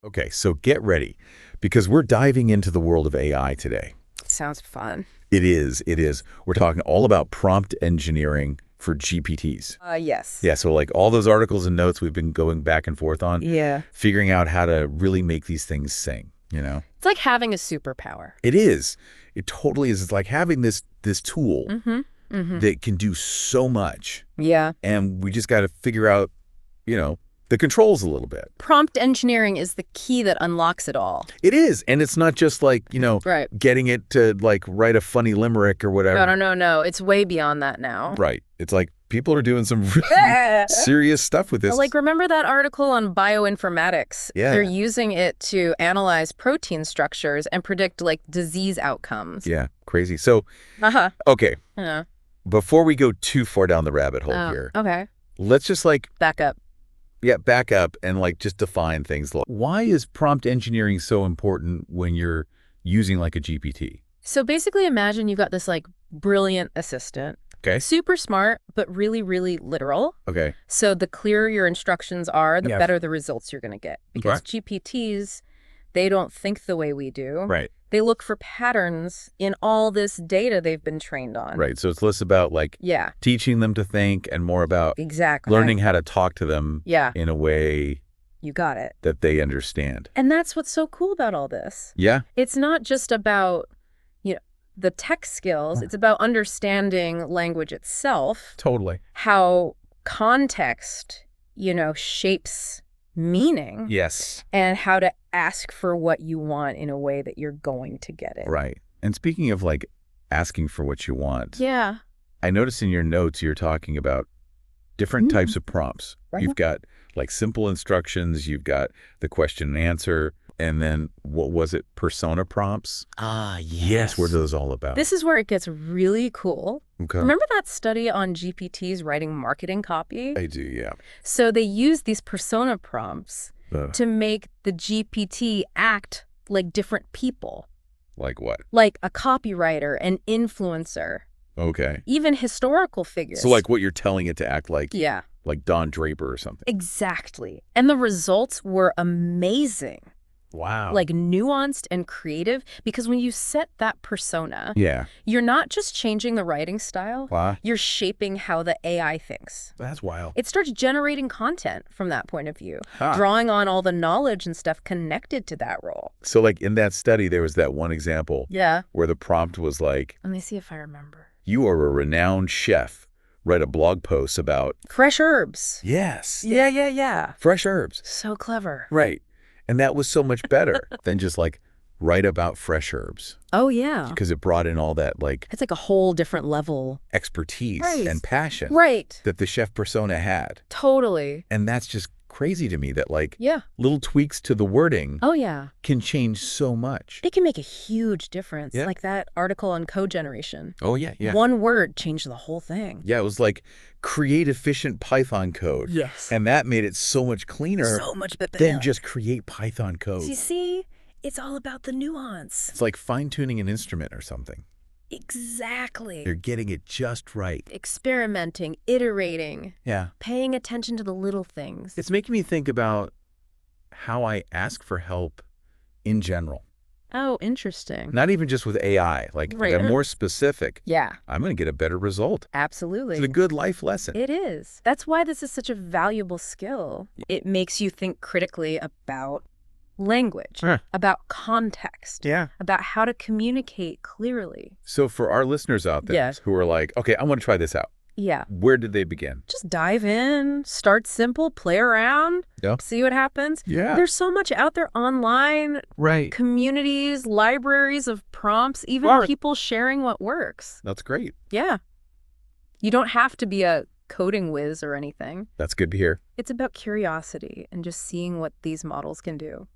Okay, so get ready because we're diving into the world of AI today. Sounds fun. It is, it is. We're talking all about prompt engineering for GPTs. Yes. Yeah, so like all those articles and notes we've been going back and forth on, Yeah. figuring out how to really make these things sing, you know? It's like having a superpower. It is. It totally is. It's like having this tool that can do so much. Yeah. And we just got to figure out, the controls a little bit. Prompt engineering is the key that unlocks it all. It is. And it's not just like, Right. getting it to like write a funny limerick or whatever. No. It's way beyond that now. Right. It's like people are doing some really serious stuff with this. Like, remember that article on bioinformatics? Yeah. They're using it to analyze protein structures and predict, like, disease outcomes. Yeah. Crazy. So, Uh-huh. okay. Yeah. Before we go too far down the rabbit hole here, Okay. let's just Back up. back up and like just define things. Why is prompt engineering so important when you're using like a GPT? So basically imagine you've got this, like, brilliant assistant. Okay. Super smart, but really, really literal. Okay. So the clearer your instructions are, the Yeah. better the results you're going to get. Because Right. GPTs, they don't think the way we do. Right. They look for patterns in all this data they've been trained on. Right. So it's less about like Yeah, teaching them to think and more about exactly. learning how to talk to them Yeah, in a way you got it. that they understand. And that's what's so cool about all this. Yeah. It's not just about, the tech skills. It's about understanding language itself, Totally. how context, shapes meaning. Yes. And how to ask for what you want in a way that you're going to get it. Right. And speaking of like asking for what you want, Yeah. I noticed in your notes you're talking about different types of prompts. Right. You've got like simple instructions, you've got the question and answer, and then what was it? Persona prompts? Yes. What are those all about? This is where it gets really cool. Okay. Remember that study on GPTs writing marketing copy? I do, yeah. So they use these persona prompts Uh, to make the GPT act like different people, like what? like a copywriter, an influencer, Okay. even historical figures. So like what you're telling it to act like, Yeah, like Don Draper or something. exactly. And the results were amazing. Wow. Like nuanced and creative, because when you set that persona, Yeah. you're not just changing the writing style, Wow. you're shaping how the AI thinks. That's wild. It starts generating content from that point of view, Huh. drawing on all the knowledge and stuff connected to that role. So like in that study, there was that one example Yeah. where the prompt was like, Let me see if I remember. you are a renowned chef. Write a blog post about, Fresh herbs. yes, Yeah. fresh herbs. So clever. Right. And that was so much better than just like write about fresh herbs Oh, yeah. because it brought in all that like It's like a whole different level. expertise Right. and passion Right. that the chef persona had. Totally. And that's just crazy to me that like Yeah. little tweaks to the wording Oh, yeah. can change so much. It can make a huge difference. Yeah. Like that article on code generation. Oh, yeah, yeah. One word changed the whole thing. Yeah, it was like create efficient Python code. Yes. And that made it so much cleaner So much better. than just create Python code. You see, it's all about the nuance. It's like fine-tuning an instrument or something. Exactly. You're getting it just right. Experimenting, iterating, Yeah. paying attention to the little things. It's making me think about how I ask for help in general. Oh, interesting. Not even just with AI. Like, Right. if I'm more specific, Yeah, I'm going to get a better result. absolutely. It's a good life lesson. It is. That's why this is such a valuable skill. It makes you think critically about language, Huh. about context, Yeah. about how to communicate clearly. So for our listeners out there Yeah. who are like, okay, I want to try this out. Yeah. Where did they begin? Just dive in, start simple, play around, Yeah. see what happens. Yeah. There's so much out there online, Right. communities, libraries of prompts, even Right. people sharing what works. That's great. Yeah. You don't have to be a coding whiz or anything. That's good to hear. It's about curiosity and just seeing what these models can do.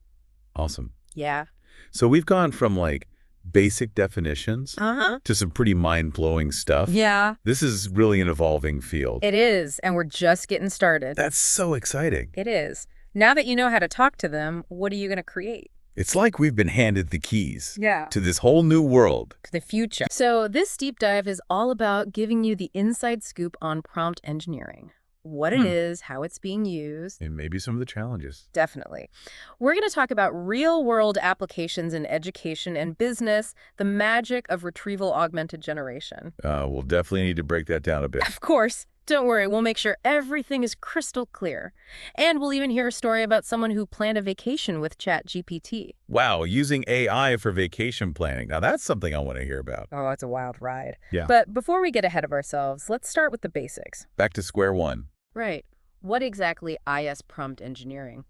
Awesome. Yeah. So we've gone from like basic definitions Uh-huh. to some pretty mind-blowing stuff. Yeah, This is really an evolving field. it is. And we're just getting started. That's so exciting. It is. Now that you know how to talk to them, what are you going to create? It's like we've been handed the keys Yeah. to this whole new world. To the future. So this deep dive is all about giving you the inside scoop on prompt engineering. what it Hmm. is, how it's being used. And maybe some of the challenges. Definitely. We're going to talk about real-world applications in education and business, the magic of retrieval augmented generation. We'll definitely need to break that down a bit. Of course, don't worry, we'll make sure everything is crystal clear. And we'll even hear a story about someone who planned a vacation with ChatGPT. Wow, using AI for vacation planning. Now that's something I want to hear about. Oh, it's a wild ride. Yeah. But before we get ahead of ourselves, let's start with the basics. Back to square one. Right. What exactly is prompt engineering?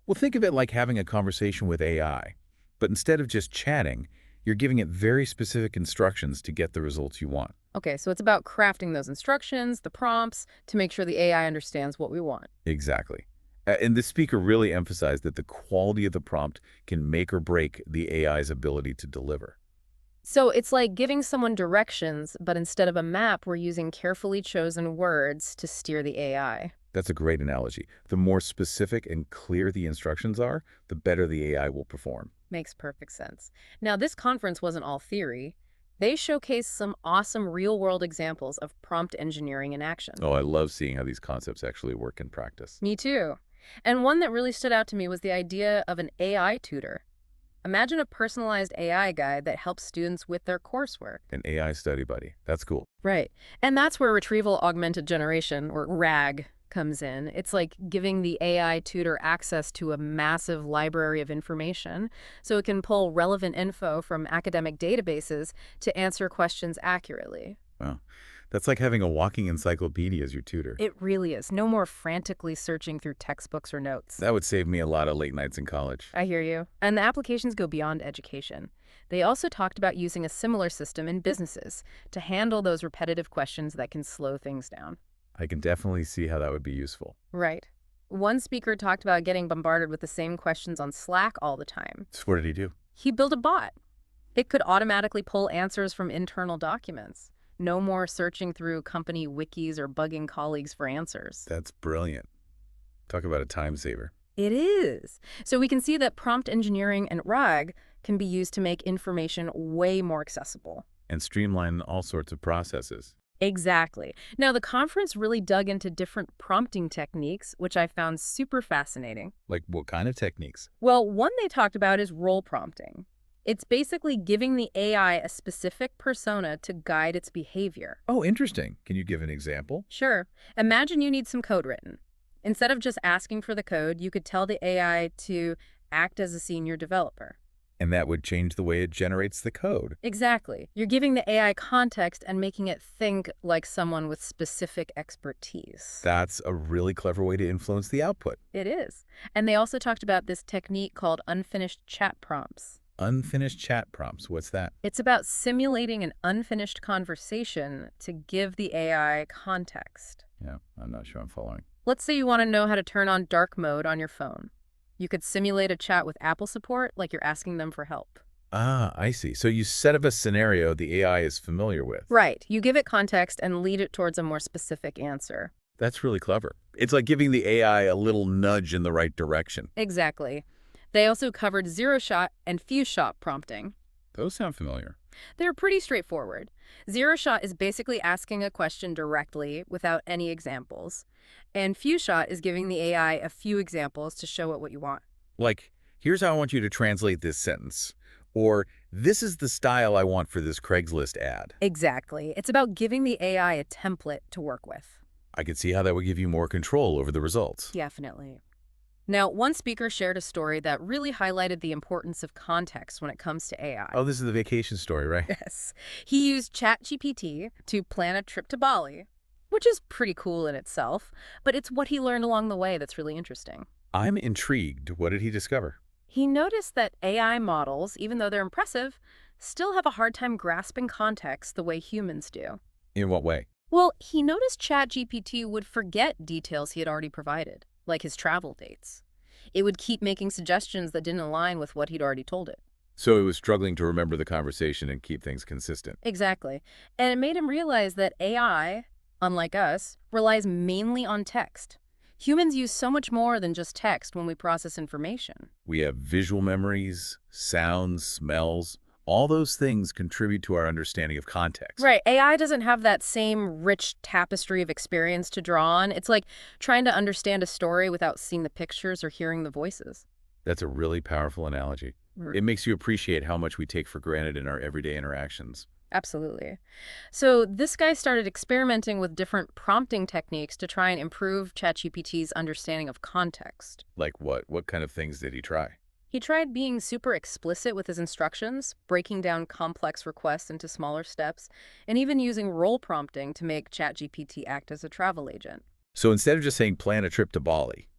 Well, think of it like having a conversation with AI. But instead of just chatting, you're giving it very specific instructions to get the results you want. Okay, so it's about crafting those instructions, the prompts, to make sure the AI understands what we want. Exactly. And the speaker really emphasized that the quality of the prompt can make or break the AI's ability to deliver. So it's like giving someone directions, but instead of a map, we're using carefully chosen words to steer the AI. That's a great analogy. The more specific and clear the instructions are, the better the AI will perform. Makes perfect sense. Now, this conference wasn't all theory. They showcased some awesome real-world examples of prompt engineering in action. Oh, I love seeing how these concepts actually work in practice. Me too. And one that really stood out to me was the idea of an AI tutor. Imagine a personalized AI guide that helps students with their coursework. An AI study buddy. That's cool. Right. And that's where retrieval augmented generation, or RAG, comes in. It's like giving the AI tutor access to a massive library of information so it can pull relevant info from academic databases to answer questions accurately. Wow. That's like having a walking encyclopedia as your tutor. It really is. No more frantically searching through textbooks or notes. That would save me a lot of late nights in college. I hear you. And the applications go beyond education. They also talked about using a similar system in businesses to handle those repetitive questions that can slow things down. I can definitely see how that would be useful. Right. One speaker talked about getting bombarded with the same questions on Slack all the time. So what did he do? He built a bot. It could automatically pull answers from internal documents. No more searching through company wikis or bugging colleagues for answers. That's brilliant. Talk about a time saver. It is. So we can see that prompt engineering and RAG can be used to make information way more accessible. And streamline all sorts of processes. Exactly. Now, the conference really dug into different prompting techniques, which I found super fascinating. Like what kind of techniques? Well, one they talked about is role prompting. It's basically giving the AI a specific persona to guide its behavior. Oh, interesting. Can you give an example? Sure. Imagine you need some code written. Instead of just asking for the code, you could tell the AI to act as a senior developer. And that would change the way it generates the code. Exactly. You're giving the AI context and making it think like someone with specific expertise. That's a really clever way to influence the output. It is. And they also talked about this technique called unfinished chat prompts. Unfinished chat prompts. What's that? It's about simulating an unfinished conversation to give the AI context. Yeah, I'm not sure I'm following. Let's say you want to know how to turn on dark mode on your phone. You could simulate a chat with Apple support like you're asking them for help. Ah, I see. So you set up a scenario the AI is familiar with. Right. You give it context and lead it towards a more specific answer. That's really clever. It's like giving the AI a little nudge in the right direction. Exactly. They also covered zero-shot and few-shot prompting. Those sound familiar. They're pretty straightforward. Zero-shot is basically asking a question directly without any examples. And few-shot is giving the AI a few examples to show it what you want. Like, here's how I want you to translate this sentence. Or, this is the style I want for this Craigslist ad. Exactly. It's about giving the AI a template to work with. I could see how that would give you more control over the results. Definitely. Now, one speaker shared a story that really highlighted the importance of context when it comes to AI. Oh, this is the vacation story, right? Yes. He used ChatGPT to plan a trip to Bali, which is pretty cool in itself, but it's what he learned along the way that's really interesting. I'm intrigued. What did he discover? He noticed that AI models, even though they're impressive, still have a hard time grasping context the way humans do. In what way? Well, he noticed ChatGPT would forget details he had already provided, like his travel dates. It would keep making suggestions that didn't align with what he'd already told it. So it was struggling to remember the conversation and keep things consistent. Exactly. And it made him realize that AI, unlike us, relies mainly on text. Humans use so much more than just text when we process information. We have visual memories, sounds, smells, All those things contribute to our understanding of context. Right. AI doesn't have that same rich tapestry of experience to draw on. It's like trying to understand a story without seeing the pictures or hearing the voices. That's a really powerful analogy. R- It makes you appreciate how much we take for granted in our everyday interactions. Absolutely. So this guy started experimenting with different prompting techniques to try and improve ChatGPT's understanding of context. Like what? What kind of things did he try? He tried being super explicit with his instructions, breaking down complex requests into smaller steps, and even using role prompting to make ChatGPT act as a travel agent. So instead of just saying plan a trip to Bali,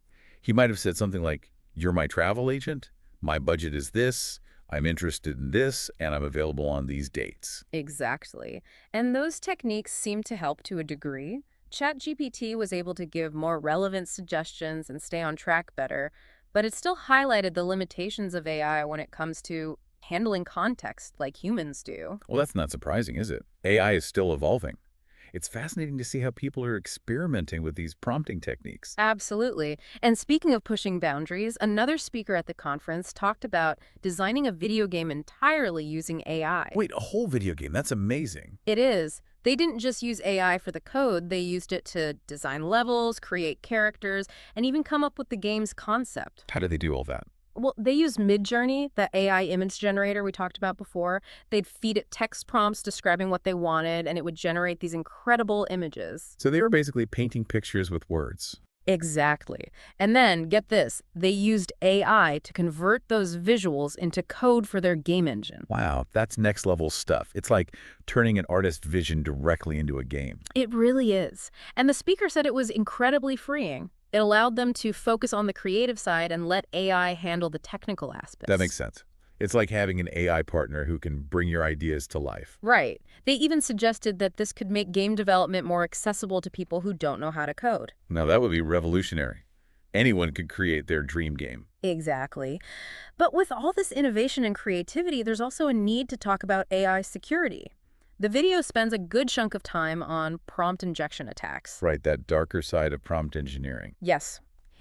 he might have said something like, "You're my travel agent, my budget is this, I'm interested in this, and I'm available on these dates." Exactly. And those techniques seem to help to a degree. ChatGPT was able to give more relevant suggestions and stay on track better, but it still highlighted the limitations of AI when it comes to handling context like humans do. Well, that's not surprising, is it? AI is still evolving. It's fascinating to see how people are experimenting with these prompting techniques. Absolutely. And speaking of pushing boundaries, another speaker at the conference talked about designing a video game entirely using AI. Wait, a whole video game? That's amazing. It is. They didn't just use AI for the code, they used it to design levels, create characters, and even come up with the game's concept. How do they do all that? Well, they used Midjourney, that AI image generator we talked about before. They'd feed it text prompts describing what they wanted, and it would generate these incredible images. So they were basically painting pictures with words. Exactly. And then, get this, they used AI to convert those visuals into code for their game engine. Wow, that's next level stuff. It's like turning an artist's vision directly into a game. It really is. And the speaker said it was incredibly freeing. It allowed them to focus on the creative side and let AI handle the technical aspects. That makes sense. It's like having an AI partner who can bring your ideas to life. Right. They even suggested that this could make game development more accessible to people who don't know how to code. Now that would be revolutionary. Anyone could create their dream game. Exactly. But with all this innovation and creativity, there's also a need to talk about AI security. The video spends a good chunk of time on prompt injection attacks. Right, that darker side of prompt engineering. Yes.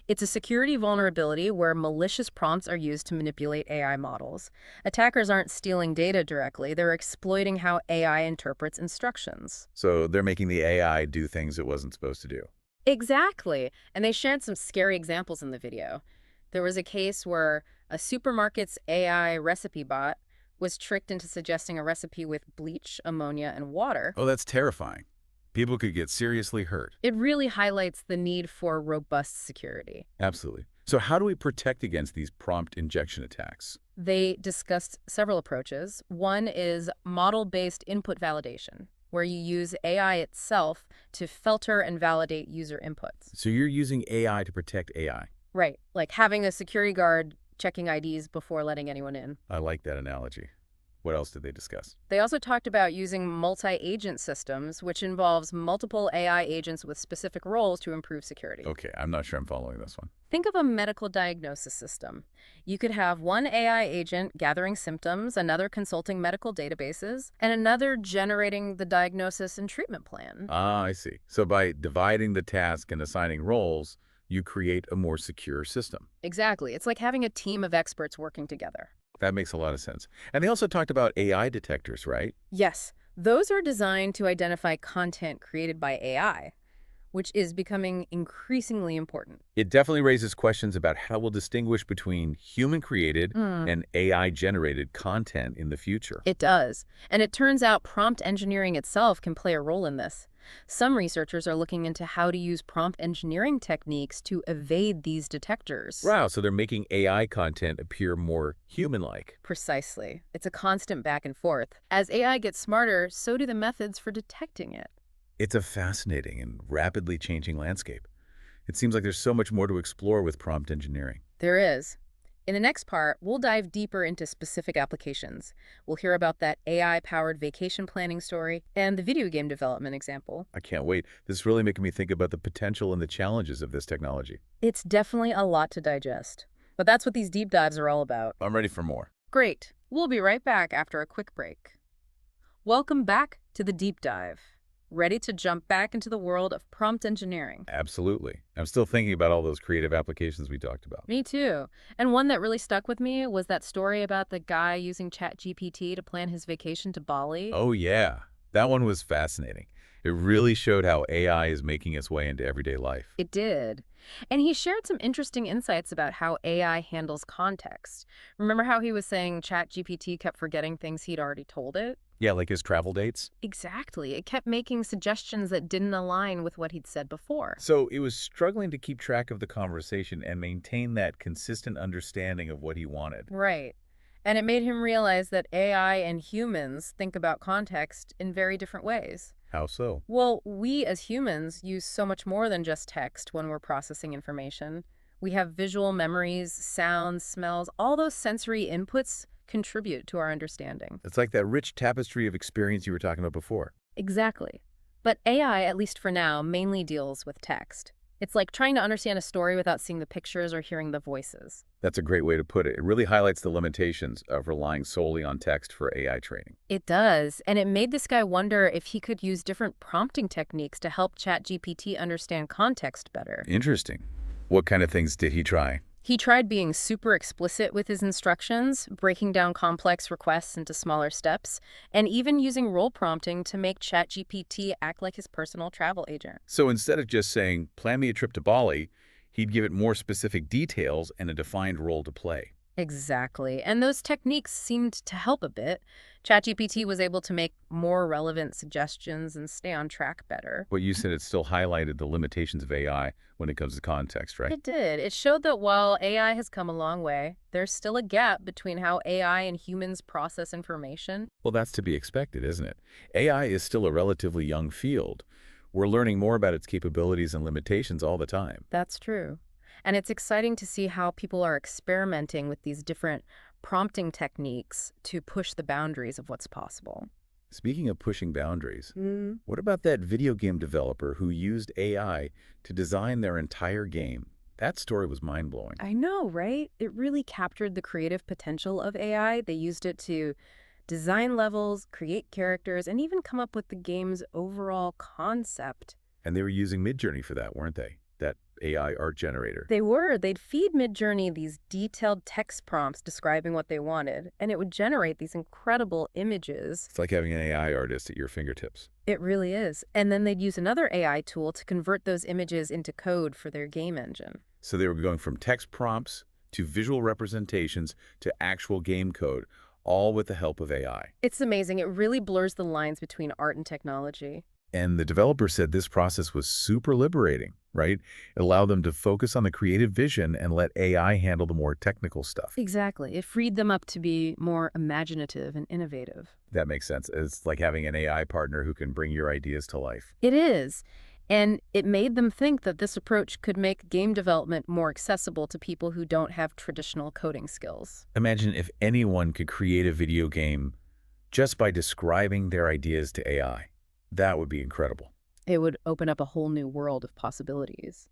It's a security vulnerability where malicious prompts are used to manipulate AI models. Attackers aren't stealing data directly, they're exploiting how AI interprets instructions. So they're making the AI do things it wasn't supposed to do. Exactly. And they shared some scary examples in the video. There was a case where a supermarket's AI recipe bot was tricked into suggesting a recipe with bleach, ammonia, and water. Oh, that's terrifying. People could get seriously hurt. It really highlights the need for robust security. Absolutely. So how do we protect against these prompt injection attacks? They discussed several approaches. One is model-based input validation, where you use AI itself to filter and validate user inputs. So you're using AI to protect AI. Right, like having a security guard checking IDs before letting anyone in. I like that analogy. What else did they discuss? They also talked about using multi-agent systems, which involves multiple AI agents with specific roles to improve security. Okay, I'm not sure I'm following this one. Think of a medical diagnosis system. You could have one AI agent gathering symptoms, another consulting medical databases, and another generating the diagnosis and treatment plan. Ah, I see. So by dividing the task and assigning roles, you create a more secure system. Exactly. It's like having a team of experts working together. That makes a lot of sense. And they also talked about AI detectors, right? Yes, those are designed to identify content created by AI, which is becoming increasingly important. It definitely raises questions about how we'll distinguish between human-created and AI-generated content in the future. It does. And it turns out prompt engineering itself can play a role in this. Some researchers are looking into how to use prompt engineering techniques to evade these detectors. Wow, so they're making AI content appear more human-like. Precisely. It's a constant back and forth. As AI gets smarter, so do the methods for detecting it. It's a fascinating and rapidly changing landscape. It seems like there's so much more to explore with prompt engineering. There is. In the next part, we'll dive deeper into specific applications. We'll hear about that AI-powered vacation planning story and the video game development example. I can't wait. This is really making me think about the potential and the challenges of this technology. It's definitely a lot to digest. But that's what these deep dives are all about. I'm ready for more. Great. We'll be right back after a quick break. Welcome back to the deep dive. ready to jump back into the world of prompt engineering. Absolutely. I'm still thinking about all those creative applications we talked about. Me too. And one that really stuck with me was that story about the guy using ChatGPT to plan his vacation to Bali. Oh, yeah. That one was fascinating. It really showed how AI is making its way into everyday life. It did. And he shared some interesting insights about how AI handles context. Remember how he was saying ChatGPT kept forgetting things he'd already told it? Yeah, like his travel dates. Exactly. It kept making suggestions that didn't align with what he'd said before. So it was struggling to keep track of the conversation and maintain that consistent understanding of what he wanted. Right. And it made him realize that AI and humans think about context in very different ways. How so? Well, we as humans use so much more than just text when we're processing information. We have visual memories, sounds, smells, all those sensory inputs contribute to our understanding. It's like that rich tapestry of experience you were talking about before. Exactly. But AI, at least for now, mainly deals with text. It's like trying to understand a story without seeing the pictures or hearing the voices. That's a great way to put it. It really highlights the limitations of relying solely on text for AI training. It does, and it made this guy wonder if he could use different prompting techniques to help ChatGPT understand context better. Interesting. What kind of things did he try? He tried being super explicit with his instructions, breaking down complex requests into smaller steps, and even using role prompting to make ChatGPT act like his personal travel agent. So instead of just saying, plan me a trip to Bali, he'd give it more specific details and a defined role to play. Exactly. And those techniques seemed to help a bit. ChatGPT was able to make more relevant suggestions and stay on track better. But you said it still highlighted the limitations of AI when it comes to context, right? It did. It showed that while AI has come a long way, there's still a gap between how AI and humans process information. Well, that's to be expected, isn't it? AI is still a relatively young field. We're learning more about its capabilities and limitations all the time. That's true. And it's exciting to see how people are experimenting with these different prompting techniques to push the boundaries of what's possible. Speaking of pushing boundaries, Mm. what about that video game developer who used AI to design their entire game? That story was mind-blowing. I know, right? It really captured the creative potential of AI. They used it to design levels, create characters, and even come up with the game's overall concept. And they were using Midjourney for that, weren't they? That AI art generator. They were. They'd feed Midjourney these detailed text prompts describing what they wanted, and it would generate these incredible images. It's like having an AI artist at your fingertips. It really is. And then they'd use another AI tool to convert those images into code for their game engine. So they were going from text prompts to visual representations to actual game code, all with the help of AI. It's amazing. It really blurs the lines between art and technology. And the developer said this process was super liberating, right? It allowed them to focus on the creative vision and let AI handle the more technical stuff. Exactly. It freed them up to be more imaginative and innovative. That makes sense. It's like having an AI partner who can bring your ideas to life. It is. And it made them think that this approach could make game development more accessible to people who don't have traditional coding skills. Imagine if anyone could create a video game just by describing their ideas to AI. That would be incredible. It would open up a whole new world of possibilities.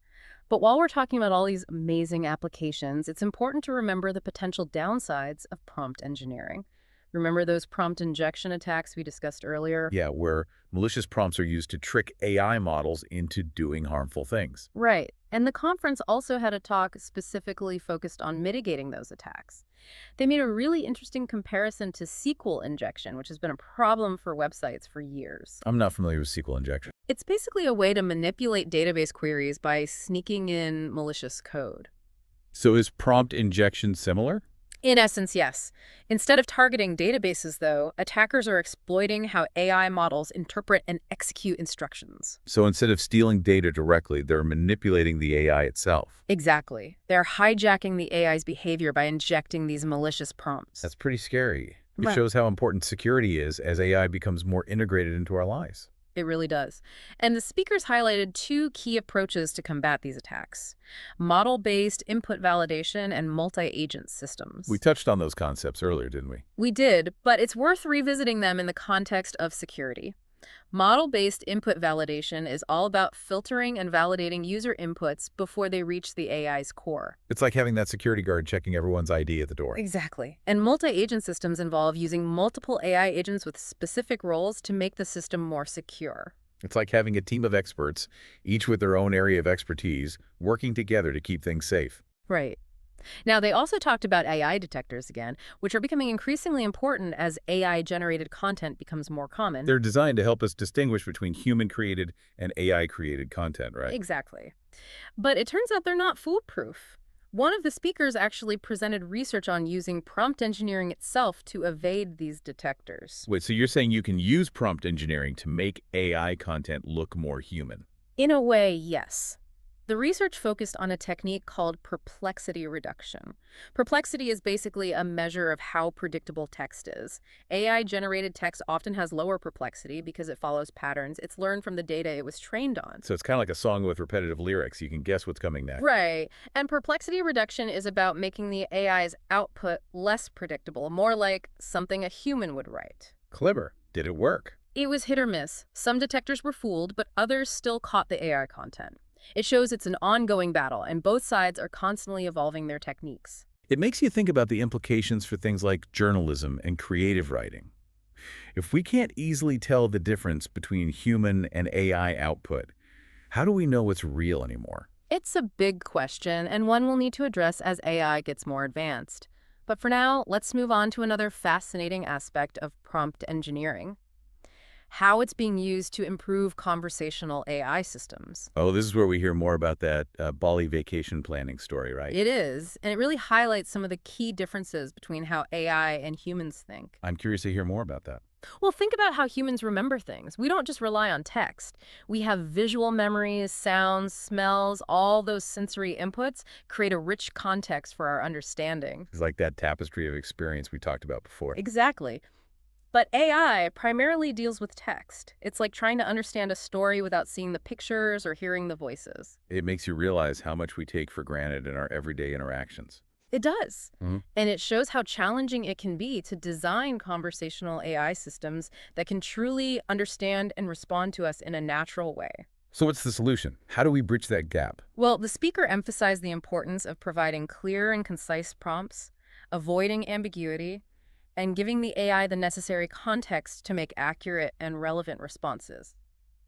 But while we're talking about all these amazing applications, it's important to remember the potential downsides of prompt engineering. Remember those prompt injection attacks we discussed earlier? Yeah, where malicious prompts are used to trick AI models into doing harmful things. Right. And the conference also had a talk specifically focused on mitigating those attacks. They made a really interesting comparison to SQL injection, which has been a problem for websites for years. I'm not familiar with SQL injection. It's basically a way to manipulate database queries by sneaking in malicious code. So is prompt injection similar? In essence, yes. Instead of targeting databases, though, attackers are exploiting how AI models interpret and execute instructions. So instead of stealing data directly, they're manipulating the AI itself. Exactly. They're hijacking the AI's behavior by injecting these malicious prompts. That's pretty scary. It Right. shows how important security is as AI becomes more integrated into our lives. It really does. And the speakers highlighted two key approaches to combat these attacks: model-based input validation and multi-agent systems. We touched on those concepts earlier, didn't we? We did, but it's worth revisiting them in the context of security. Model-based input validation is all about filtering and validating user inputs before they reach the AI's core. It's like having that security guard checking everyone's ID at the door. Exactly. And multi-agent systems involve using multiple AI agents with specific roles to make the system more secure. It's like having a team of experts, each with their own area of expertise, working together to keep things safe. Right. Now, they also talked about AI detectors again, which are becoming increasingly important as AI-generated content becomes more common. They're designed to help us distinguish between human-created and AI-created content, right? Exactly. But it turns out they're not foolproof. One of the speakers actually presented research on using prompt engineering itself to evade these detectors. Wait, so you're saying you can use prompt engineering to make AI content look more human? In a way, yes. The research focused on a technique called perplexity reduction. Perplexity is basically a measure of how predictable text is. AI-generated text often has lower perplexity because it follows patterns it's learned from the data it was trained on. So it's kind of like a song with repetitive lyrics. You can guess what's coming next. Right. And perplexity reduction is about making the AI's output less predictable, more like something a human would write. Clever. Did it work? It was hit or miss. Some detectors were fooled, but others still caught the AI content. It shows it's an ongoing battle, and both sides are constantly evolving their techniques. It makes you think about the implications for things like journalism and creative writing. If we can't easily tell the difference between human and AI output, how do we know what's real anymore? It's a big question, and one we'll need to address as AI gets more advanced. But for now, let's move on to another fascinating aspect of prompt engineering: how it's being used to improve conversational AI systems. Oh, this is where we hear more about that Bali vacation planning story, right? It is, and it really highlights some of the key differences between how AI and humans think. I'm curious to hear more about that. Well, think about how humans remember things. We don't just rely on text. We have visual memories, sounds, smells, all those sensory inputs create a rich context for our understanding. It's like that tapestry of experience we talked about before. Exactly. But AI primarily deals with text. It's like trying to understand a story without seeing the pictures or hearing the voices. It makes you realize how much we take for granted in our everyday interactions. It does. Mhm. And it shows how challenging it can be to design conversational AI systems that can truly understand and respond to us in a natural way. So what's the solution? How do we bridge that gap? Well, the speaker emphasized the importance of providing clear and concise prompts, avoiding ambiguity, and giving the AI the necessary context to make accurate and relevant responses.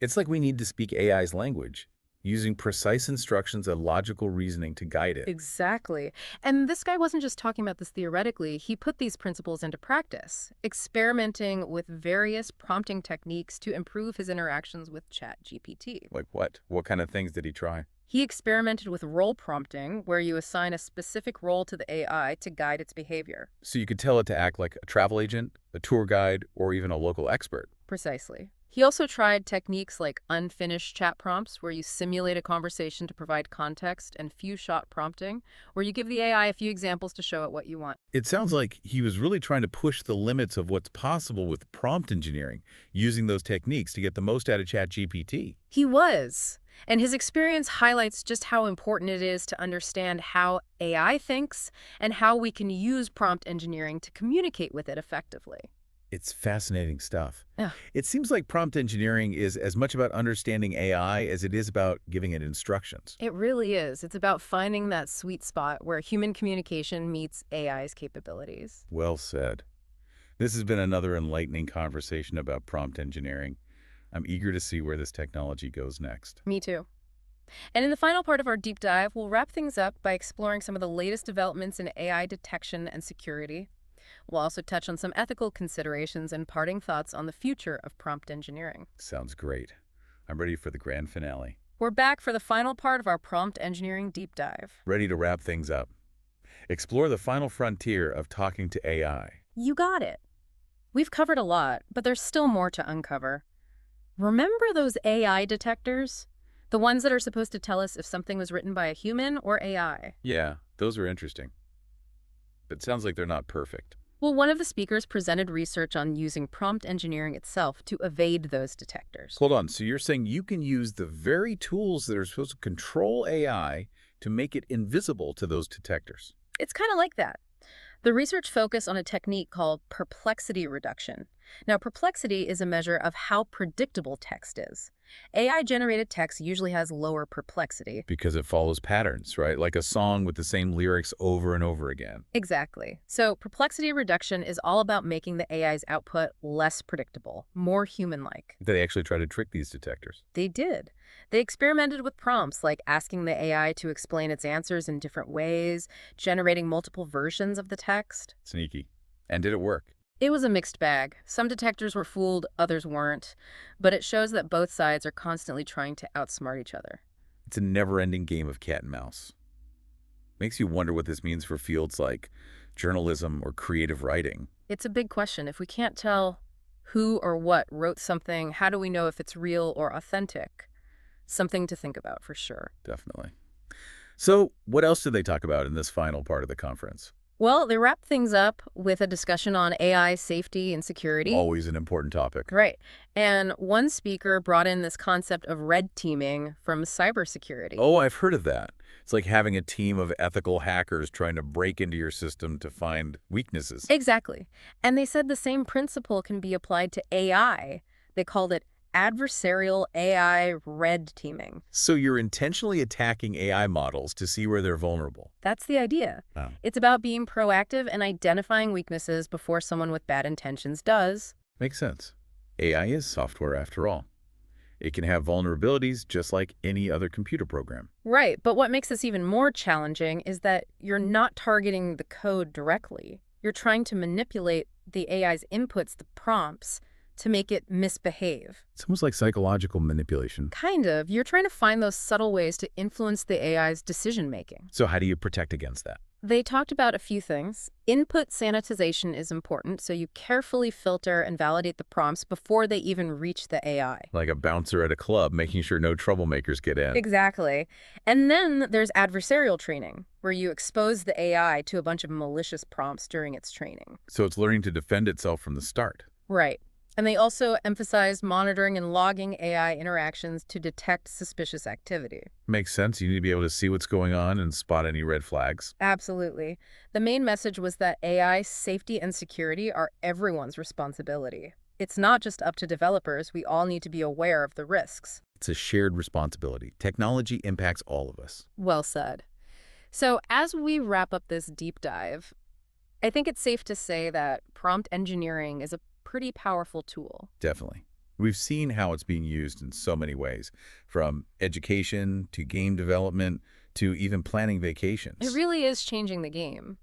It's like we need to speak AI's language, using precise instructions and logical reasoning to guide it. Exactly. And this guy wasn't just talking about this theoretically, he put these principles into practice, experimenting with various prompting techniques to improve his interactions with ChatGPT. Like what? What kind of things did he try? He experimented with role prompting, where you assign a specific role to the AI to guide its behavior. So you could tell it to act like a travel agent, a tour guide, or even a local expert. Precisely. He also tried techniques like unfinished chat prompts, where you simulate a conversation to provide context, and few-shot prompting, where you give the AI a few examples to show it what you want. It sounds like he was really trying to push the limits of what's possible with prompt engineering, using those techniques to get the most out of ChatGPT. He was. And his experience highlights just how important it is to understand how AI thinks and how we can use prompt engineering to communicate with it effectively. It's fascinating stuff. Yeah. It seems like prompt engineering is as much about understanding AI as it is about giving it instructions. It really is. It's about finding that sweet spot where human communication meets AI's capabilities. Well said. This has been another enlightening conversation about prompt engineering. I'm eager to see where this technology goes next. Me too. And in the final part of our deep dive, we'll wrap things up by exploring some of the latest developments in AI detection and security. We'll also touch on some ethical considerations and parting thoughts on the future of prompt engineering. Sounds great. I'm ready for the grand finale. We're back for the final part of our prompt engineering deep dive. Ready to wrap things up. Explore the final frontier of talking to AI. You got it. We've covered a lot, but there's still more to uncover. Remember those AI detectors? The ones that are supposed to tell us if something was written by a human or AI. Yeah, those are interesting. But it sounds like they're not perfect. Well, one of the speakers presented research on using prompt engineering itself to evade those detectors. Hold on, so you're saying you can use the very tools that are supposed to control AI to make it invisible to those detectors? It's kind of like that. The research focused on a technique called perplexity reduction. Now, perplexity is a measure of how predictable text is. AI-generated text usually has lower perplexity. Because it follows patterns, right? Like a song with the same lyrics over and over again. Exactly. So perplexity reduction is all about making the AI's output less predictable, more human-like. They actually try to trick these detectors. They did. They experimented with prompts like asking the AI to explain its answers in different ways, generating multiple versions of the text. Sneaky. And did it work? It was a mixed bag. Some detectors were fooled, others weren't. But it shows that both sides are constantly trying to outsmart each other. It's a never-ending game of cat and mouse. Makes you wonder what this means for fields like journalism or creative writing. It's a big question. If we can't tell who or what wrote something, how do we know if it's real or authentic? Something to think about for sure. Definitely. So, what else did they talk about in this final part of the conference? Well, they wrapped things up with a discussion on AI safety and security. Always an important topic. Right. And one speaker brought in this concept of red teaming from cybersecurity. Oh, I've heard of that. It's like having a team of ethical hackers trying to break into your system to find weaknesses. Exactly. And they said the same principle can be applied to AI. They called it adversarial AI red teaming. So you're intentionally attacking AI models to see where they're vulnerable. That's the idea. Wow. It's about being proactive and identifying weaknesses before someone with bad intentions does. Makes sense. AI is software after all. It can have vulnerabilities just like any other computer program. Right, but what makes this even more challenging is that you're not targeting the code directly. You're trying to manipulate the AI's inputs, the prompts, to make it misbehave. It's almost like psychological manipulation. Kind of. You're trying to find those subtle ways to influence the AI's decision-making. So how do you protect against that? They talked about a few things. Input sanitization is important, so you carefully filter and validate the prompts before they even reach the AI. Like a bouncer at a club, making sure no troublemakers get in. Exactly. And then there's adversarial training, where you expose the AI to a bunch of malicious prompts during its training. So it's learning to defend itself from the start. Right. And they also emphasized monitoring and logging AI interactions to detect suspicious activity. Makes sense. You need to be able to see what's going on and spot any red flags. Absolutely. The main message was that AI safety and security are everyone's responsibility. It's not just up to developers. We all need to be aware of the risks. It's a shared responsibility. Technology impacts all of us. Well said. So as we wrap up this deep dive, I think it's safe to say that prompt engineering is a pretty powerful tool. Definitely. We've seen how it's being used in so many ways, from education to game development to even planning vacations. It really is changing the game.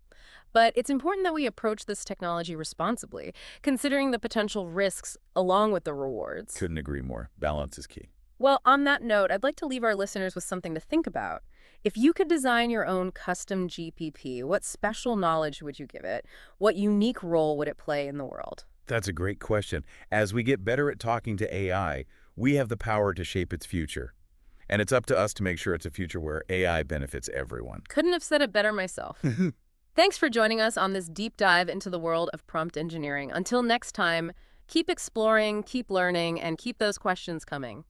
But it's important that we approach this technology responsibly, considering the potential risks along with the rewards. Couldn't agree more. Balance is key. Well, on that note, I'd like to leave our listeners with something to think about. If you could design your own custom GPP, what special knowledge would you give it? What unique role would it play in the world? That's a great question. As we get better at talking to AI, we have the power to shape its future. And it's up to us to make sure it's a future where AI benefits everyone. Couldn't have said it better myself. Thanks for joining us on this deep dive into the world of prompt engineering. Until next time, keep exploring, keep learning, and keep those questions coming.